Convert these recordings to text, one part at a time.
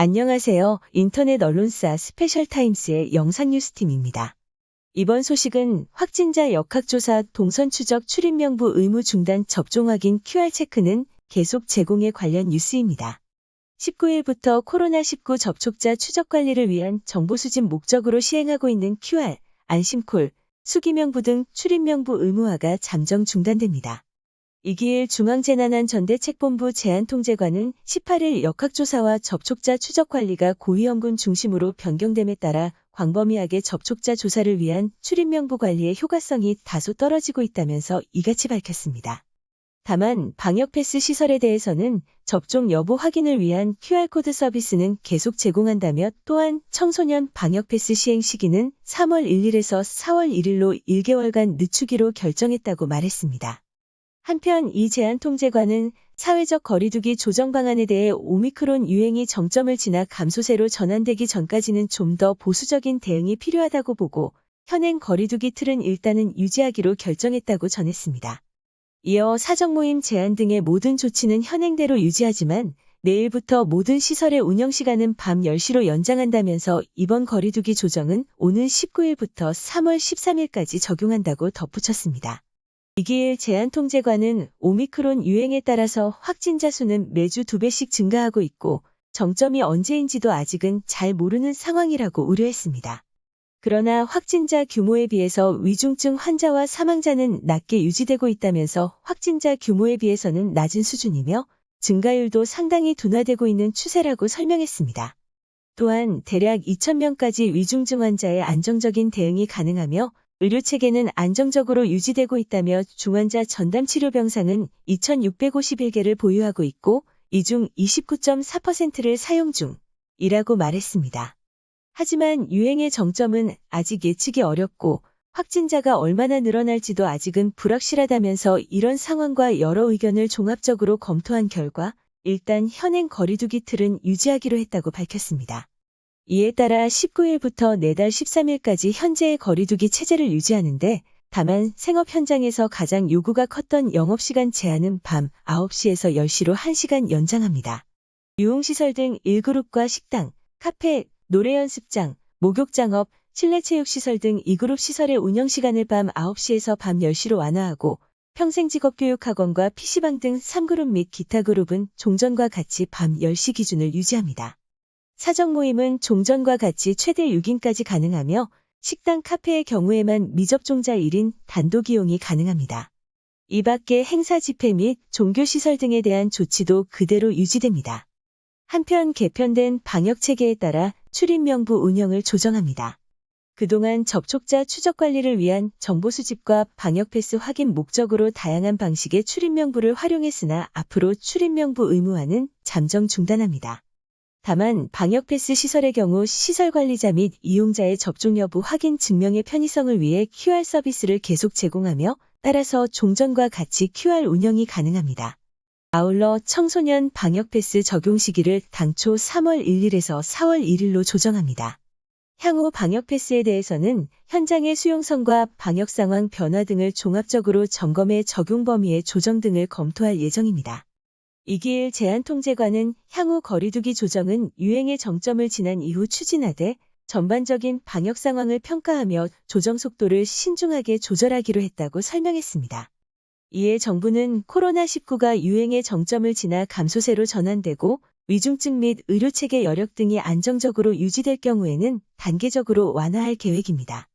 안녕하세요. 인터넷 언론사 스페셜타임스의 영상뉴스팀입니다. 이번 소식은 확진자 역학조사 동선 추적 출입명부 의무 중단 접종 확인 QR체크는 계속 제공에 관련 뉴스입니다. 19일부터 코로나19 접촉자 추적 관리를 위한 정보 수집 목적으로 시행하고 있는 QR, 안심콜, 수기명부 등 출입명부 의무화가 잠정 중단됩니다. 이기일 중앙재난안전대책본부 제한통제관은 18일 역학조사와 접촉자 추적 관리가 고위험군 중심으로 변경됨에 따라 광범위하게 접촉자 조사를 위한 출입명부 관리의 효과성이 다소 떨어지고 있다면서 이같이 밝혔습니다. 다만 방역패스 시설에 대해서는 접종 여부 확인을 위한 QR코드 서비스는 계속 제공한다며 또한 청소년 방역패스 시행 시기는 3월 1일에서 4월 1일로 1개월간 늦추기로 결정했다고 말했습니다. 한편 이 제한통제관은 사회적 거리두기 조정 방안에 대해 오미크론 유행이 정점을 지나 감소세로 전환되기 전까지는 좀 더 보수적인 대응이 필요하다고 보고 현행 거리두기 틀은 일단은 유지하기로 결정했다고 전했습니다. 이어 사적 모임 제한 등의 모든 조치는 현행대로 유지하지만 내일부터 모든 시설의 운영시간은 밤 10시로 연장한다면서 이번 거리두기 조정은 오는 19일부터 3월 13일까지 적용한다고 덧붙였습니다. 이기일 제한통제관은 오미크론 유행에 따라서 확진자 수는 매주 2배씩 증가하고 있고 정점이 언제인지도 아직은 잘 모르는 상황이라고 우려했습니다. 그러나 확진자 규모에 비해서 위중증 환자와 사망자는 낮게 유지되고 있다면서 확진자 규모에 비해서는 낮은 수준이며 증가율도 상당히 둔화되고 있는 추세라고 설명했습니다. 또한 대략 2,000명까지 위중증 환자의 안정적인 대응이 가능하며 의료체계는 안정적으로 유지되고 있다며 중환자 전담치료 병상은 2,651개를 보유하고 있고 이 중 29.4%를 사용 중이라고 말했습니다. 하지만 유행의 정점은 아직 예측이 어렵고 확진자가 얼마나 늘어날지도 아직은 불확실하다면서 이런 상황과 여러 의견을 종합적으로 검토한 결과 일단 현행 거리두기 틀은 유지하기로 했다고 밝혔습니다. 이에 따라 19일부터 내달 13일까지 현재의 거리두기 체제를 유지하는데 다만 생업 현장에서 가장 요구가 컸던 영업시간 제한은 밤 9시에서 10시로 1시간 연장합니다. 유흥시설 등 1그룹과 식당, 카페, 노래연습장, 목욕장업, 실내체육시설 등 2그룹 시설의 운영시간을 밤 9시에서 밤 10시로 완화하고 평생직업교육학원과 PC방 등 3그룹 및 기타 그룹은 종전과 같이 밤 10시 기준을 유지합니다. 사적 모임은 종전과 같이 최대 6인까지 가능하며 식당, 카페의 경우에만 미접종자 1인 단독 이용이 가능합니다. 이 밖에 행사 집회 및 종교시설 등에 대한 조치도 그대로 유지됩니다. 한편 개편된 방역체계에 따라 출입명부 운영을 조정합니다. 그동안 접촉자 추적 관리를 위한 정보 수집과 방역패스 확인 목적으로 다양한 방식의 출입명부를 활용했으나 앞으로 출입명부 의무화는 잠정 중단합니다. 다만 방역패스 시설의 경우 시설 관리자 및 이용자의 접종 여부 확인 증명의 편의성을 위해 QR 서비스를 계속 제공하며 따라서 종전과 같이 QR 운영이 가능합니다. 아울러 청소년 방역패스 적용 시기를 당초 3월 1일에서 4월 1일로 조정합니다. 향후 방역패스에 대해서는 현장의 수용성과 방역상황 변화 등을 종합적으로 점검해 적용 범위의 조정 등을 검토할 예정입니다. 이기일 제한통제관은 향후 거리두기 조정은 유행의 정점을 지난 이후 추진하되 전반적인 방역 상황을 평가하며 조정 속도를 신중하게 조절하기로 했다고 설명했습니다. 이에 정부는 코로나19가 유행의 정점을 지나 감소세로 전환되고 위중증 및 의료체계 여력 등이 안정적으로 유지될 경우에는 단계적으로 완화할 계획입니다.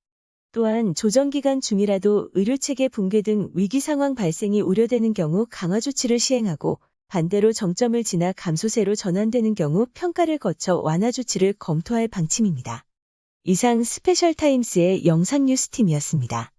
또한 조정기간 중이라도 의료체계 붕괴 등 위기 상황 발생이 우려되는 경우 강화 조치를 시행하고 반대로 정점을 지나 감소세로 전환되는 경우 평가를 거쳐 완화 조치를 검토할 방침입니다. 이상 스페셜타임스의 영상뉴스팀이었습니다.